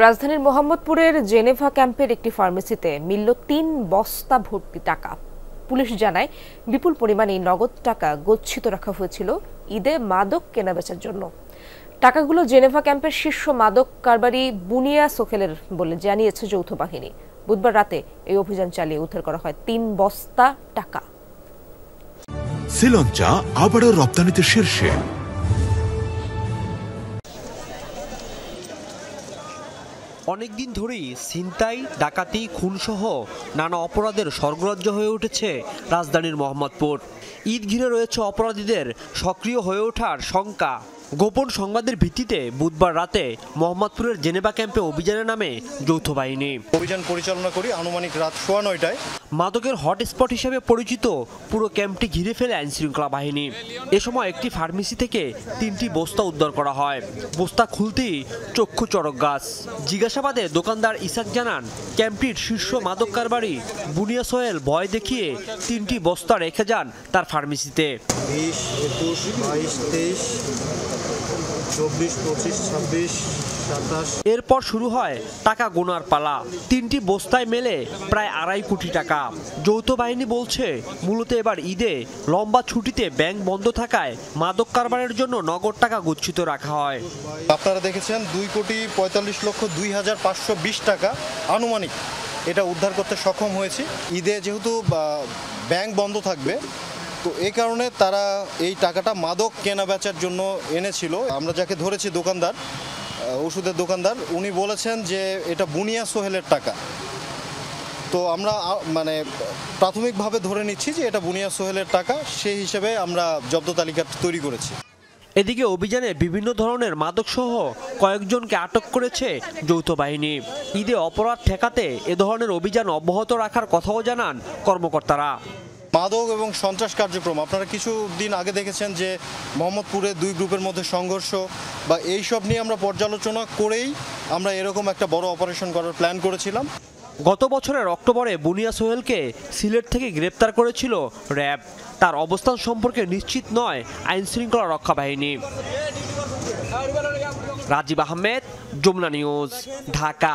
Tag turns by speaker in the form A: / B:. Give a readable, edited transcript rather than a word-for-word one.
A: রাজধানীর মোহাম্মদপুরের জেনেভা ক্যাম্পের একটি ফার্মেসিতে মিলল ৩ বস্তা ভর্তি টাকা। পুলিশ জানায়, বিপুল পরিমাণে নগদ টাকা গচ্ছিত রাখা হয়েছিল ঈদে মাদক কেনাবেচার জন্য। টাকাগুলো জেনেভা ক্যাম্পের শীর্ষ মাদক কারবারি বুনিয়া সোহেলের বলে জানিয়েছে যৌথ বাহিনী। বুধবার রাতে এই অভিযান চালিয়ে উদ্ধার করা হয় ৩ বস্তা টাকা।
B: শ্রীলঙ্কা আবারও রপ্তানিতে শীর্ষে।
C: অনেকদিন ধরেই ছিনতাই, ডাকাতি, খুনসহ নানা অপরাধের স্বর্গরাজ্য হয়ে উঠেছে রাজধানীর মোহাম্মদপুর। ঈদ ঘিরে রয়েছে অপরাধীদের সক্রিয় হয়ে ওঠার শঙ্কা। গোপন সংবাদের ভিত্তিতে বুধবার রাতে মোহাম্মদপুরের জেনেভা ক্যাম্পে অভিযানে নামে যৌথ বাহিনী।
D: অভিযান পরিচালনা করি আনুমানিক রাত 9:15টায়।
C: মাদকের হটস্পট হিসেবে পরিচিত পুরো ক্যাম্পটি ঘিরে ফেলে আইনশৃঙ্খলা বাহিনী। এ সময় একটি ফার্মেসি থেকে 3টি বস্তা উদ্ধার করা হয়। বস্তা খুলতেই চক্ষু চড়ক গাছ। জিজ্ঞাসাবাদে দোকানদার ইসাক জানান, ক্যাম্পটির শীর্ষ মাদক কারবারি বুনিয়া সোহেল ভয় দেখিয়ে 3টি বস্তা রেখে যান তার ফার্মেসিতে।
D: 20, 21, 22, 23, 24, 25, 26, 27।
C: এরপর শুরু হয় টাকা গোনার পালা। 3টি বস্তায় মেলে প্রায় 2.5 কোটি টাকা। যৌথ বাহিনী বলছে, মূলত এবার ঈদে লম্বা ছুটিতে ব্যাংক বন্ধ থাকায় মাদক কারবারের জন্য নগদ টাকা গচ্ছিত রাখা হয়।
D: আপনারা দেখেছেন 2,45,02,520 টাকা আনুমানিক এটা উদ্ধার করতে সক্ষম হয়েছি। ঈদে যেহেতু ব্যাংক বন্ধ থাকবে, তো এই কারণে তারা এই টাকাটা মাদক কেনা বেচার জন্য এনেছিল। আমরা যাকে ধরেছি দোকানদার, ওষুধের দোকানদার, উনি বলেছেন যে এটা বুনিয়া সোহেলের টাকা। তো আমরা প্রাথমিকভাবে ধরে নিচ্ছি যে এটা বুনিয়া সোহেলের টাকা, সেই হিসেবে আমরা জব্দ তালিকা তৈরি করেছি।
C: এদিকে অভিযানে বিভিন্ন ধরনের মাদকসহ কয়েকজনকে আটক করেছে যৌথ বাহিনী। ঈদে অপরাধ ঠেকাতে এ ধরনের অভিযান অব্যাহত রাখার কথাও জানান কর্মকর্তারা।
D: মাদক এবং সন্ত্রাস কার্যক্রম আপনারা কিছুদিন আগে দেখেছেন যে মোহাম্মদপুরে 2 গ্রুপের মধ্যে সংঘর্ষ বা এইসব নিয়ে আমরা পর্যালোচনা করেই আমরা এরকম একটা বড় অপারেশন করার প্ল্যান করেছিলাম।
C: গত বছরের অক্টোবরে বুনিয়া সোহেলকে সিলেট থেকে গ্রেপ্তার করেছিল র্যাব। তার অবস্থান সম্পর্কে নিশ্চিত নয় আইনশৃঙ্খলা রক্ষা বাহিনী। রাজীব আহমেদ, যমুনা নিউজ, ঢাকা।